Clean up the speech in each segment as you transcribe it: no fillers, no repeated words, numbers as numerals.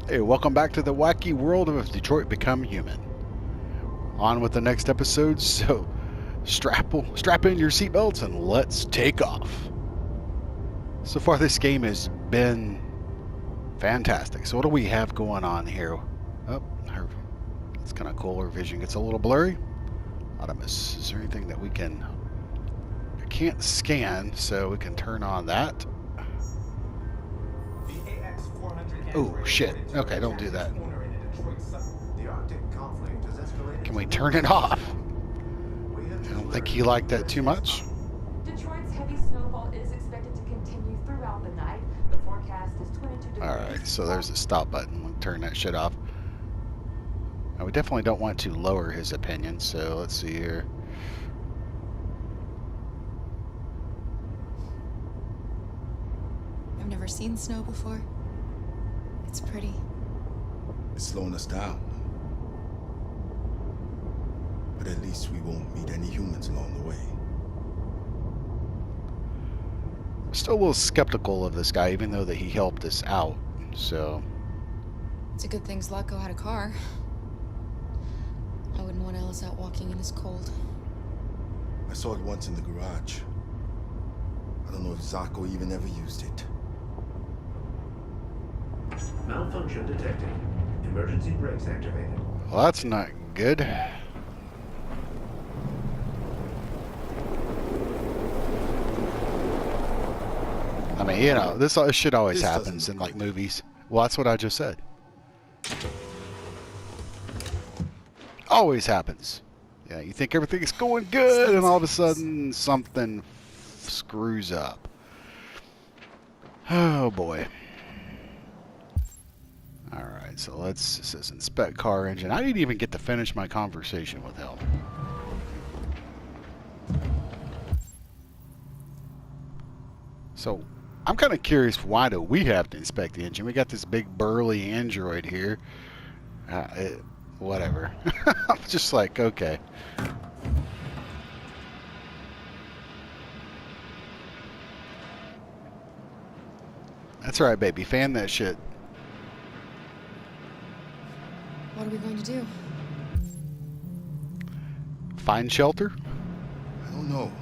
Hey, welcome back to the wacky world of Detroit Become Human. On with the next episode, so strap in your seatbelts and let's take off. So far this game has been fantastic. So what do we have going on here? Oh, it's kind of cool. Our vision gets a little blurry. Optimus, is there anything that we can... I can't scan, so we can turn on that. Oh, shit. Okay, don't do that. Can we turn it off? I don't think he liked that too much. Detroit's heavy snowfall is expected to continue throughout the night. The forecast is 22 degrees. Alright, so there's the stop button. We'll turn that shit off. Now, we definitely don't want to lower his opinion, so let's see here. I've never seen snow before. It's pretty. It's slowing us down. But at least we won't meet any humans along the way. Still a little skeptical of this guy, even though that he helped us out, so... It's a good thing Zlatko had a car. I wouldn't want Ellis out walking in his cold. I saw it once in the garage. I don't know if Zlatko even ever used it. Malfunction detected. Emergency brakes activated. Well, that's not good. I mean, you know, this shit always happens in, like, movies. Well, that's what I just said. Always happens. Yeah, you think everything's going good, and all of a sudden, something screws up. Oh, boy. Alright, so it says inspect car engine. I didn't even get to finish my conversation with him. So, I'm kind of curious, why do we have to inspect the engine? We got this big burly android here. Whatever. I'm just like, okay. That's right, baby. Fan that shit. What are we going to do? Find shelter? I don't know.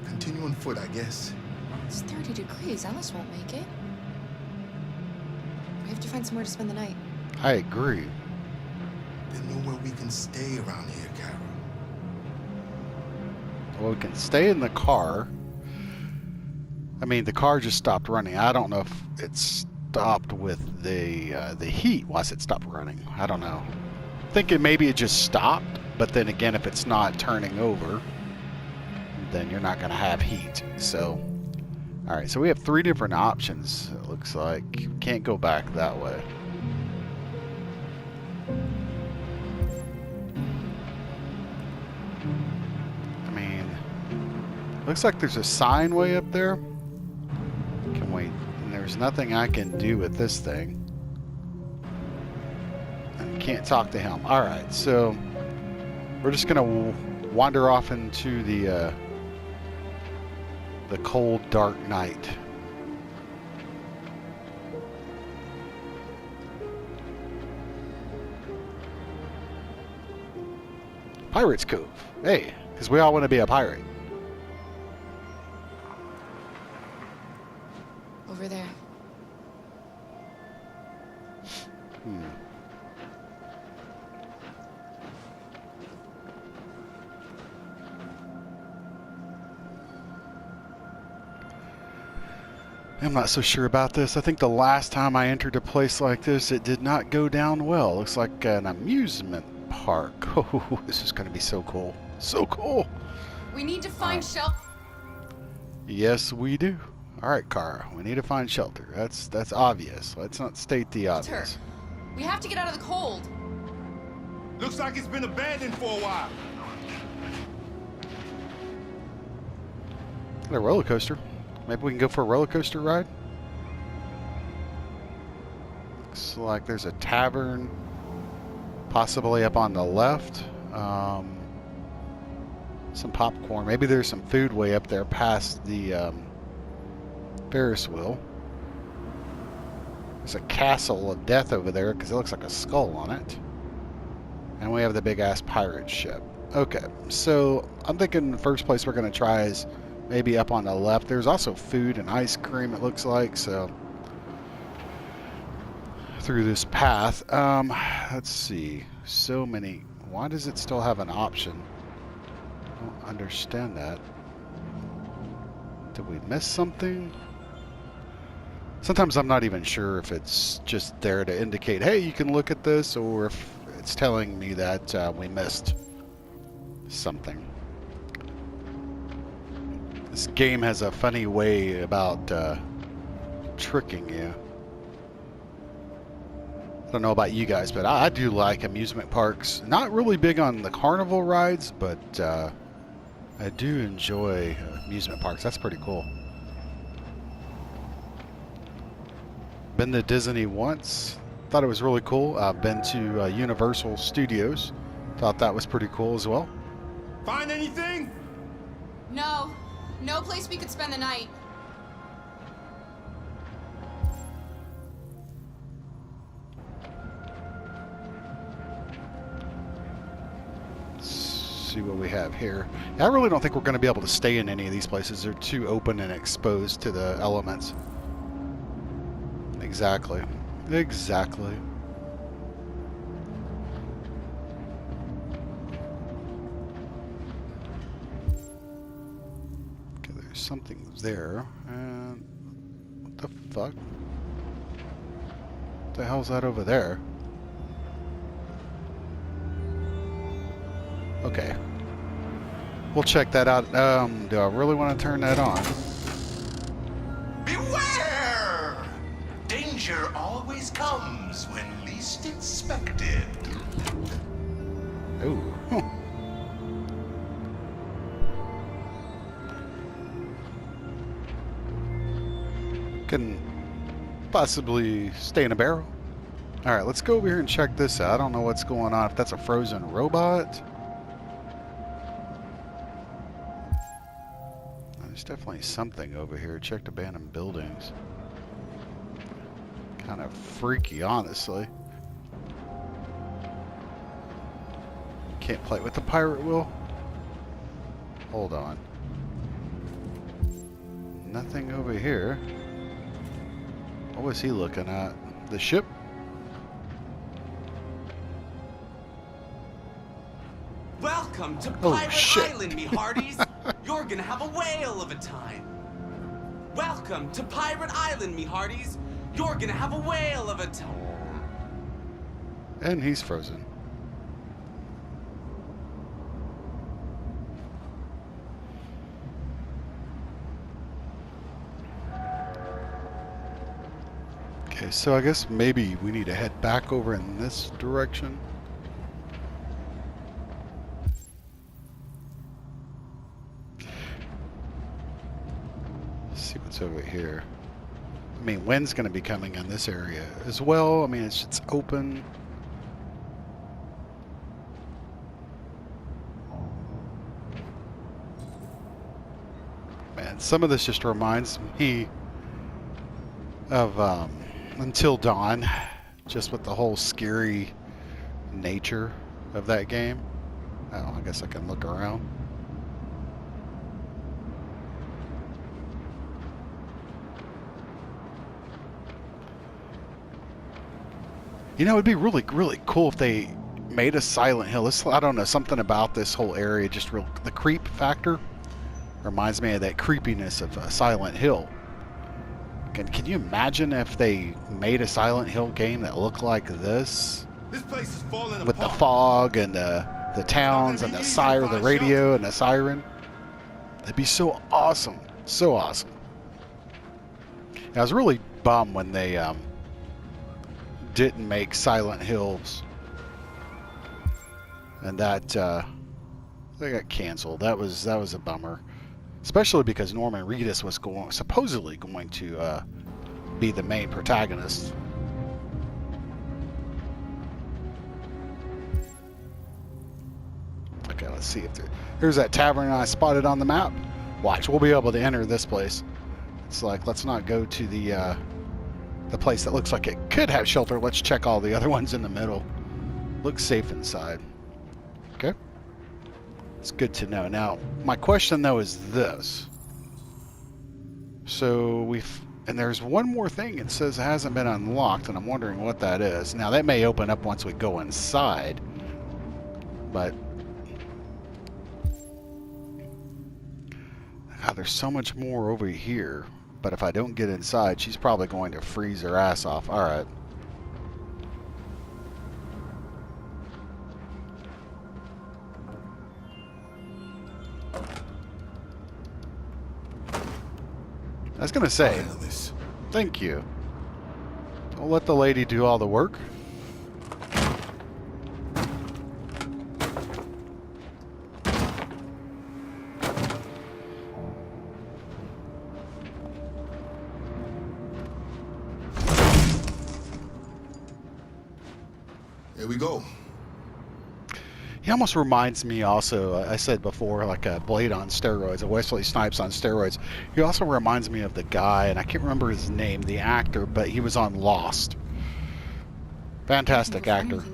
Continue on foot, I guess. It's 30 degrees. Ellis won't make it. We have to find somewhere to spend the night. I agree. There's nowhere we can stay around here, Carol. Well, we can stay in the car. I mean, the car just stopped running. I don't know if it stopped with the heat. Once it stopped running, I don't know. Thinking maybe it just stopped, but then again, if it's not turning over, then you're not going to have heat. So, all right. So we have 3 different options. It looks like can't go back that way. I mean, looks like there's a sign way up there. Can we? And there's nothing I can do with this thing. And can't talk to him. All right, so we're just gonna wander off into the cold, dark night. Pirate's Cove. Hey, because we all want to be a pirate. Over there. I'm not so sure about this. I think the last time I entered a place like this, it did not go down well. Looks like an amusement park. Oh, this is going to be so cool. So cool. We need to find shelter. Yes, we do. All right, Kara. We need to find shelter. That's obvious. Let's not state the obvious. We have to get out of the cold. Looks like it's been abandoned for a while. A roller coaster. Maybe we can go for a roller coaster ride. Looks like there's a tavern, possibly up on the left. Some popcorn. Maybe there's some food way up there past the Ferris wheel. There's a castle of death over there because it looks like a skull on it. And we have the big ass pirate ship. Okay, so I'm thinking the first place we're going to try is maybe up on the left. There's also food and ice cream, it looks like, so through this path. Let's see. So many. Why does it still have an option? I don't understand that. Did we miss something? Sometimes I'm not even sure if it's just there to indicate, hey, you can look at this, or if it's telling me that we missed something. This game has a funny way about tricking you. I don't know about you guys, but I do like amusement parks. Not really big on the carnival rides, but I do enjoy amusement parks. That's pretty cool. Been to Disney once. Thought it was really cool. I've been to Universal Studios. Thought that was pretty cool as well. Find anything? No. No place we could spend the night. Let's see what we have here. I really don't think we're going to be able to stay in any of these places. They're too open and exposed to the elements. Exactly. Exactly. Okay, there's something there. And what the fuck? What the hell's that over there? Okay. We'll check that out. Do I really want to turn that on? Beware! Danger always comes when least expected. Ooh. Can possibly stay in a barrel. All right, let's go over here and check this out. I don't know what's going on. If that's a frozen robot. There's definitely something over here. Checked abandoned buildings. Kind of freaky, honestly. Can't play with the pirate wheel. Hold on. Nothing over here. What was he looking at? The ship? Welcome to Oh, Pirate shit. Island, me hearties. You're gonna have a whale of a time. Welcome to Pirate Island, me hearties. You're gonna have a whale of a time. And he's frozen. Okay, so I guess maybe we need to head back over in this direction. Let's see what's over here. I mean, wind's going to be coming in this area as well. I mean, it's open. Man, some of this just reminds me of Until Dawn, just with the whole scary nature of that game. Oh, I guess I can look around. You know, it'd be really, really cool if they made a Silent Hill. I don't know, something about this whole area, just the creep factor reminds me of that creepiness of Silent Hill. Can you imagine if they made a Silent Hill game that looked like this? This place is falling With apart. the fog and the towns and the siren, the radio and the siren. That'd be so awesome. So awesome. I was really bummed when they didn't make Silent Hills. And that they got canceled. That was a bummer. Especially because Norman Reedus was supposedly going to be the main protagonist. Okay, let's see if here's that tavern I spotted on the map. Watch, we'll be able to enter this place. It's like, let's not go to the the place that looks like it could have shelter. Let's check all the other ones in the middle. Looks safe inside. Okay. It's good to know. Now, my question though is this. So and there's one more thing it says it hasn't been unlocked, and I'm wondering what that is. Now that may open up once we go inside, but God, there's so much more over here. But if I don't get inside, she's probably going to freeze her ass off. All right. I was going to say, thank you. Don't let the lady do all the work. Here we go. He almost reminds me also, I said before, like a Blade on steroids, a Wesley Snipes on steroids. He also reminds me of the guy, and I can't remember his name, the actor, but he was on Lost. Fantastic actor.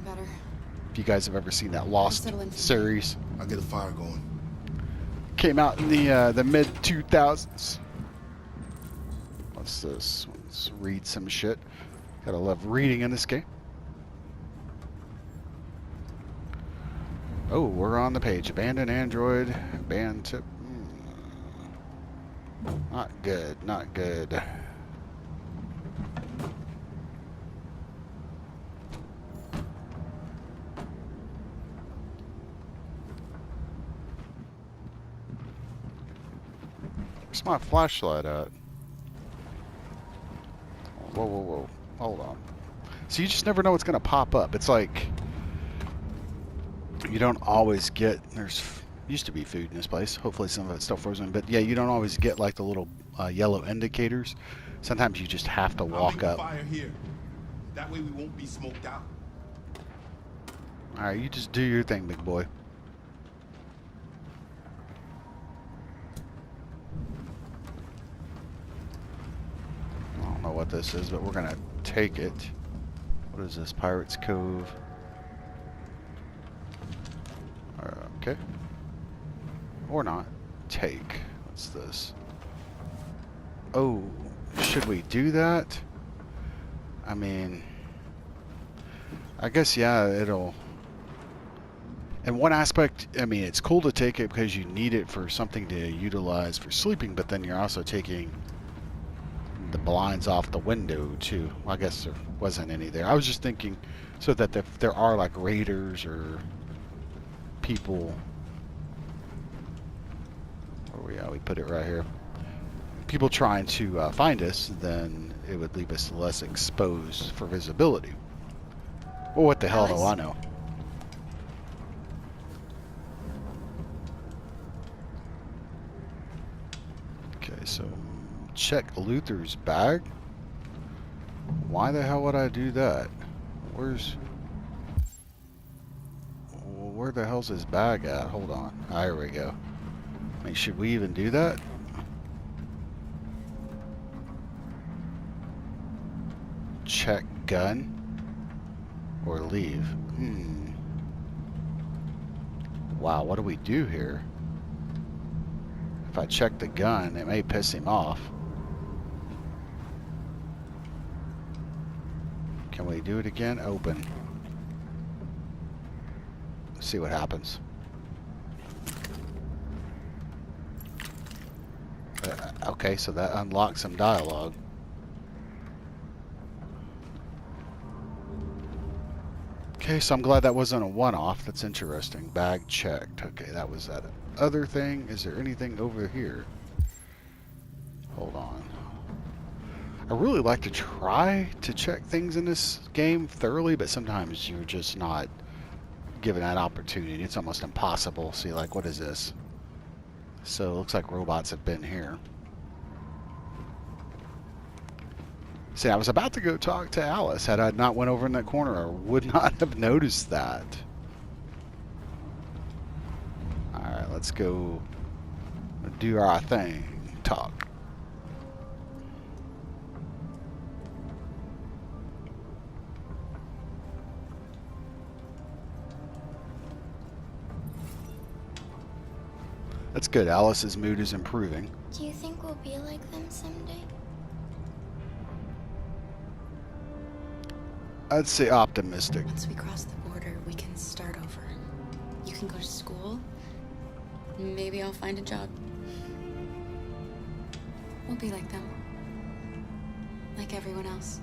If you guys have ever seen that Lost series. I'll get a fire going. Came out in the mid-2000s. What's this? Let's read some shit. Gotta love reading in this game. Oh, we're on the page. Abandoned Android. Banned tip. Not good. Not good. Where's my flashlight at? Whoa, whoa, whoa. Hold on. So you just never know what's going to pop up. It's like you don't always get, used to be food in this place. Hopefully some of it's still frozen. But yeah, you don't always get like the little yellow indicators. Sometimes you just have to walk up. Fire here. That way we won't be smoked out. Alright, you just do your thing, big boy. I don't know what this is, but we're going to take it. What is this? Pirate's Cove. Okay. Or not. Take. What's this? Oh, should we do that? I mean, I guess, yeah, it'll... In one aspect, I mean, it's cool to take it because you need it for something to utilize for sleeping, but then you're also taking the blinds off the window, too. Well, I guess there wasn't any there. I was just thinking so that if there are, like, raiders or people... Where we at? We put it right here. People trying to find us, then it would leave us less exposed for visibility. Well, what the hell do I know? Okay, so check Luther's bag. Why the hell would I do that? Where the hell's his bag at? Hold on. Ah, here we go. I mean, should we even do that? Check gun or leave. Wow, what do we do here? If I check the gun, it may piss him off. Can we do it again? Open. Let's see what happens. Okay, so that unlocks some dialogue. Okay, so I'm glad that wasn't a one-off. That's interesting. Bag checked. Okay, that was that other thing. Is there anything over here? Hold on. I really like to try to check things in this game thoroughly, but sometimes you're just not given that opportunity. It's almost impossible. See, like, what is this? So it looks like robots have been here. See, I was about to go talk to Alice. Had I not went over in that corner, I would not have noticed that. Alright, let's go do our thing. Talk. That's good. Alice's mood is improving. Do you think we'll be like them someday? I'd say optimistic. Once we cross the border, we can start over. You can go to school. Maybe I'll find a job. We'll be like them. Like everyone else.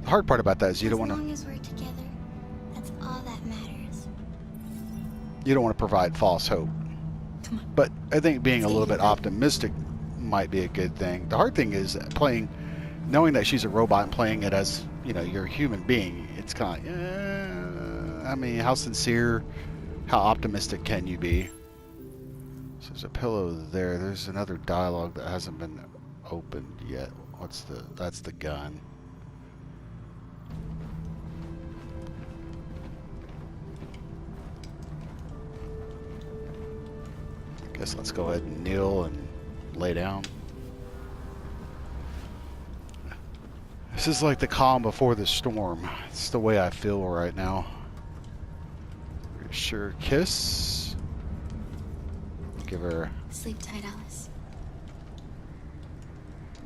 The hard part about that is you don't want As to. long as we're together, that's all that matters. You don't want to provide false hope. Come on. But I think being a Let's little get bit you back. optimistic might be a good thing. The hard thing is knowing that she's a robot and playing it as, you know, you're a human being. It's kind of, I mean, how sincere, how optimistic can you be? So there's a pillow there. There's another dialogue that hasn't been opened yet. That's the gun. Guess let's go ahead and kneel and lay down. This is like the calm before the storm. It's the way I feel right now. Sure, kiss. Give her Sleep tight, Alice.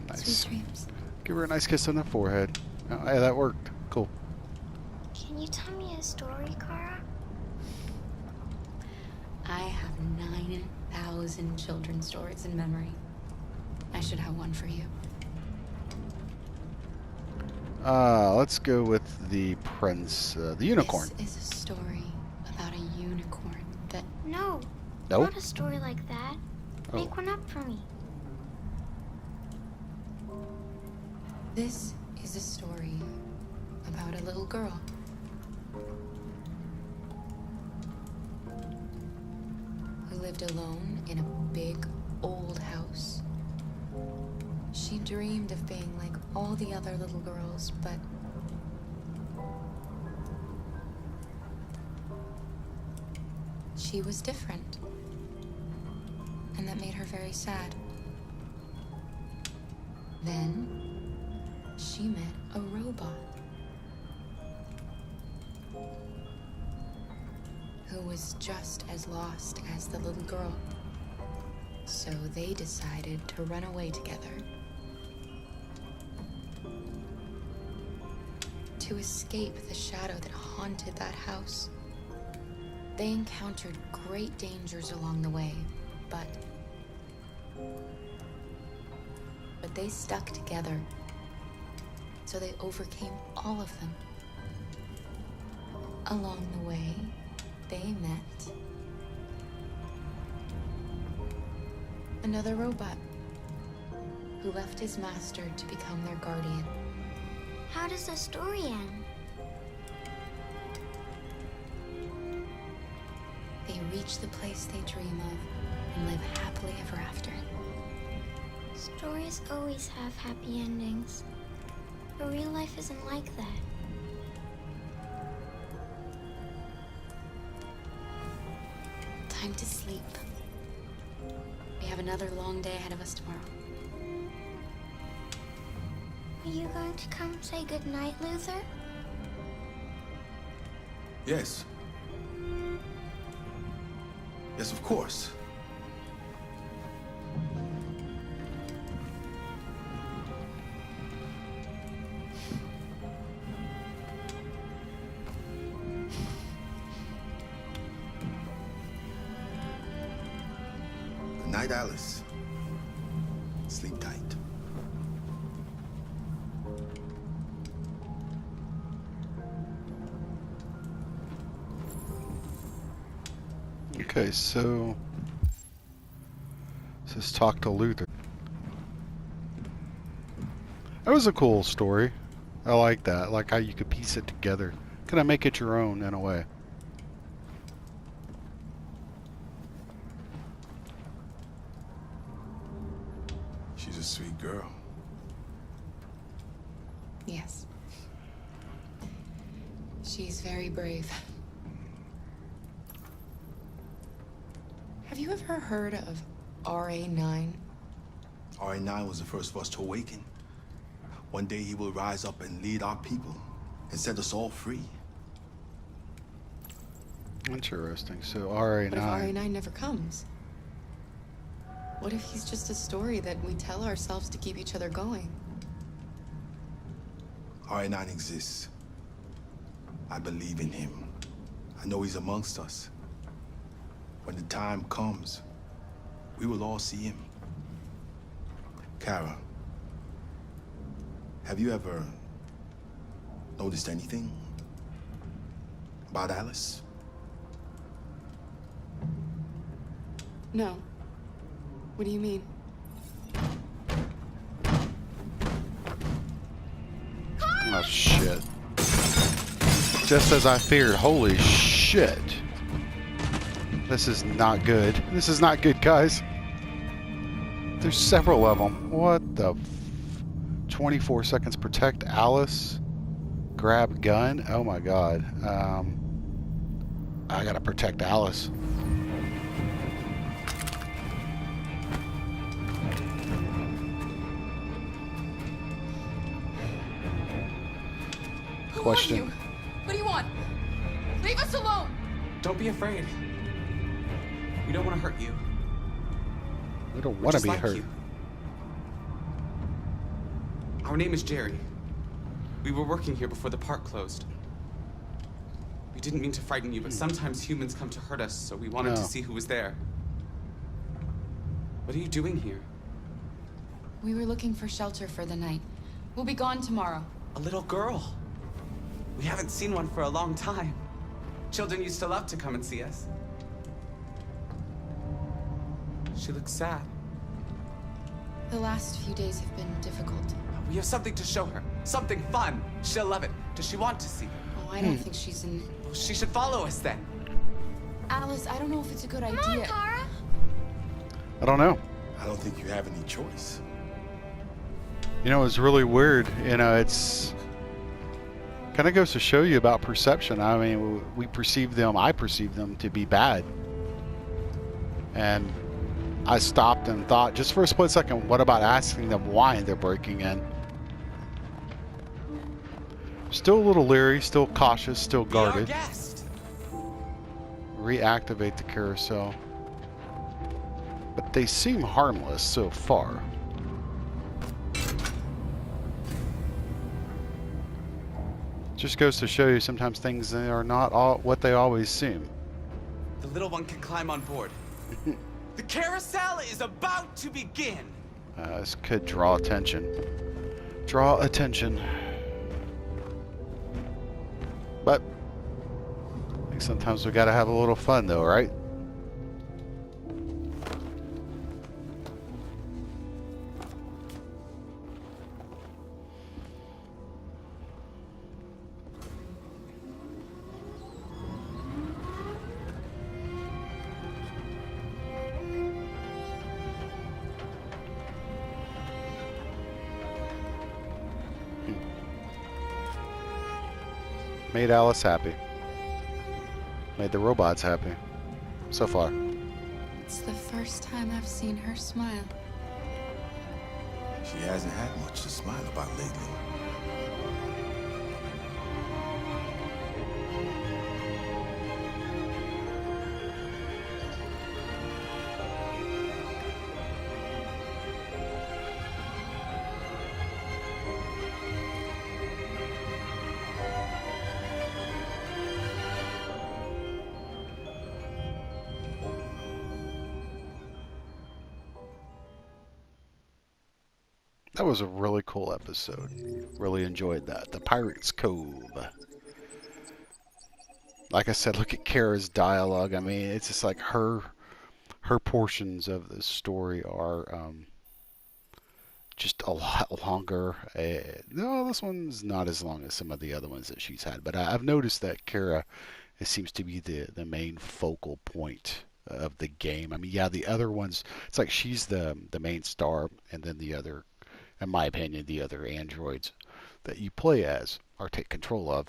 a nice, Sweet dreams. give her a nice kiss on the forehead. Oh, yeah, that worked. Cool. Can you tell me a story, Kara? I have 9,000 children's stories in memory. I should have one for you. Let's go with the prince, the unicorn. This is a story about a unicorn that... No, Nope. not a story like that. Oh. Make one up for me. This is a story about a little girl. Who lived alone in a big, old house. She dreamed of being like all the other little girls, but she was different. And that made her very sad. Then she met a robot who was just as lost as the little girl. So they decided to run away together. To escape the shadow that haunted that house. They encountered great dangers along the way, but they stuck together. So they overcame all of them. Along the way, they met another robot who left his master to become their guardian. How does the story end? They reach the place they dream of and live happily ever after. Stories always have happy endings. But real life isn't like that. Time to sleep. We have another long day ahead of us tomorrow. Are you going to come say goodnight, Luther? Yes. Yes, of course. Good night, Alice. Sleep tight. Okay, so this is Talk to Luther. That was a cool story. I like that. I like how you could piece it together. Kind of make it your own in a way. She's a sweet girl. Yes. She's very brave. Have you ever heard of RA9? RA9 was the first of us to awaken. One day he will rise up and lead our people and set us all free. Interesting. So What if RA9. RA9 never comes? What if he's just a story that we tell ourselves to keep each other going? RA9 exists. I believe in him. I know he's amongst us. When the time comes, we will all see him. Kara, have you ever noticed anything about Alice? No. What do you mean? Oh shit. Just as I feared. Holy shit. This is not good. This is not good, guys. There's several of them. What the 24 seconds protect Alice. Grab gun. Oh my god. I gotta protect Alice. Question. Who are you? What do you want? Leave us alone! Don't be afraid. We don't want to hurt you. We don't We're want to just be like hurt. you. Our name is Jerry. We were working here before the park closed. We didn't mean to frighten you, but sometimes humans come to hurt us, so we wanted to No. see who was there. What are you doing here? We were looking for shelter for the night. We'll be gone tomorrow. A little girl. We haven't seen one for a long time. Children used to love to come and see us. She looks sad. The last few days have been difficult. We have something to show her. Something fun. She'll love it. Does she want to see it? Oh, I don't think she's in... Well, she should follow us then. Alice, I don't know if it's a good Come on, idea. Kara. I don't know. I don't think you have any choice. You know, it's really weird. You know, it's kind of goes to show you about perception. I mean, we perceive them, I perceive them to be bad. And I stopped and thought just for a split second, what about asking them why they're breaking in? Still a little leery, still cautious, still Be our guarded. guest. Reactivate the carousel. But they seem harmless so far. Just goes to show you sometimes things are not all what they always seem. The little one can climb on board. The carousel is about to begin. This could draw attention. Draw attention. But I think sometimes we gotta have a little fun though, right? Made Alice happy. Made the robots happy. So far. It's the first time I've seen her smile. She hasn't had much to smile about lately. That was a really cool episode. Really enjoyed that. The Pirate's Cove. Like I said, look at Kara's dialogue. I mean, it's just like her portions of the story are just a lot longer. No, this one's not as long as some of the other ones that she's had. But I've noticed that Kara seems to be the main focal point of the game. I mean, yeah, the other ones, it's like she's the main star, and then the other, in my opinion, the other androids that you play as or take control of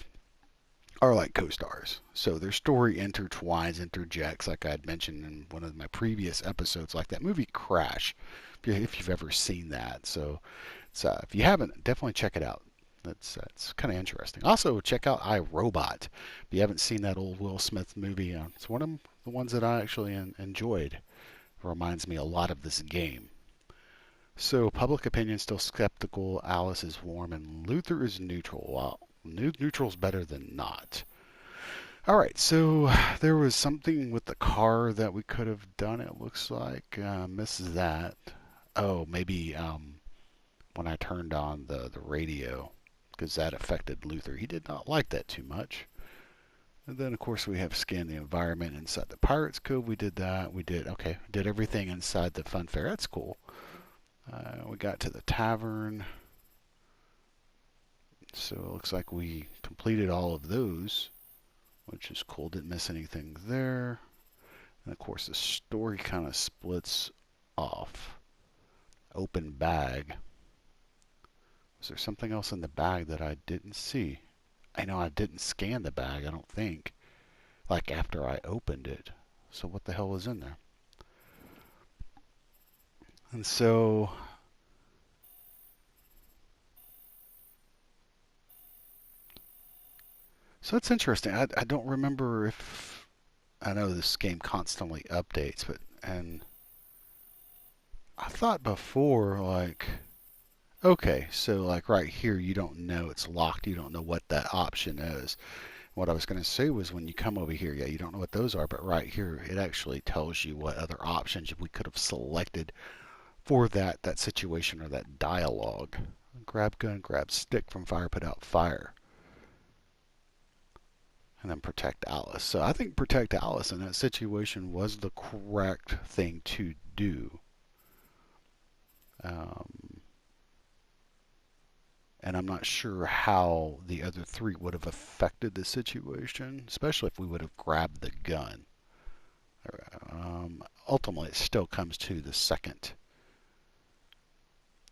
are like co-stars. So their story intertwines, interjects, like I had mentioned in one of my previous episodes, like that movie Crash, if you've ever seen that. So if you haven't, definitely check it out. That's kind of interesting. Also, check out I, Robot. If you haven't seen that old Will Smith movie, it's one of the ones that I actually enjoyed. It reminds me a lot of this game. So, public opinion still skeptical, Alice is warm, and Luther is neutral. Well, neutral's better than not. All right, so there was something with the car that we could have done, it looks like. Missed that. Oh, maybe when I turned on the radio, because that affected Luther. He did not like that too much. And then, of course, we have scanned the environment inside the Pirate's Cove. We did that. We did everything inside the fun fair. That's cool. We got to the tavern. So it looks like we completed all of those, which is cool. Didn't miss anything there. And of course, the story kind of splits off. Open bag. Was there something else in the bag that I didn't see? I know I didn't scan the bag, I don't think. Like after I opened it. So what the hell was in there? And so it's interesting. I don't remember if I know this game constantly updates, but and I thought before like okay, so like right here you don't know it's locked. You don't know what that option is. What I was going to say was when you come over here, yeah, you don't know what those are, but right here it actually tells you what other options we could have selected for that situation or that dialogue. Grab gun, grab stick from fire, put out fire. And then protect Alice. So I think protect Alice in that situation was the correct thing to do. And I'm not sure how the other three would have affected the situation, especially if we would have grabbed the gun. Ultimately, it still comes to the second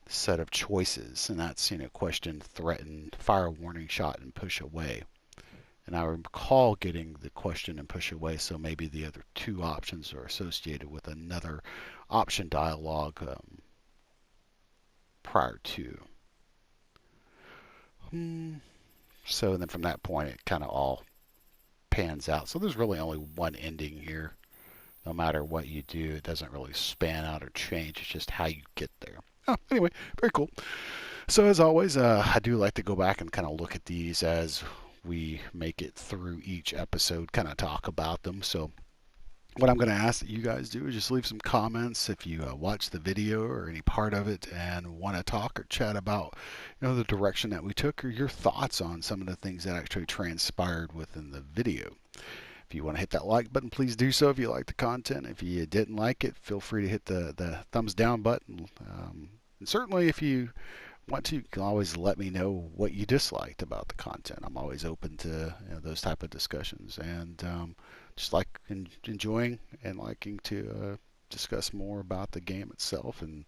set of choices, and that's, question, threaten, fire warning, shot, and push away. And I recall getting the question and push away, so maybe the other two options are associated with another option dialogue prior to. So then from that point, it kind of all pans out. So there's really only one ending here. No matter what you do, it doesn't really span out or change. It's just how you get there. Oh, anyway, very cool. So as always, I do like to go back and kind of look at these as we make it through each episode, kind of talk about them. So what I'm going to ask that you guys do is just leave some comments if you watch the video or any part of it and want to talk or chat about the direction that we took or your thoughts on some of the things that actually transpired within the video. If you want to hit that like button, please do so if you like the content. If you didn't like it, feel free to hit the thumbs down button. And certainly if you want to, you can always let me know what you disliked about the content. I'm always open to those type of discussions, and just like enjoying and liking to discuss more about the game itself. And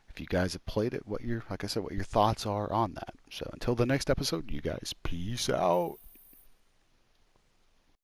if you guys have played it, what your thoughts are on that. So until the next episode, you guys, peace out.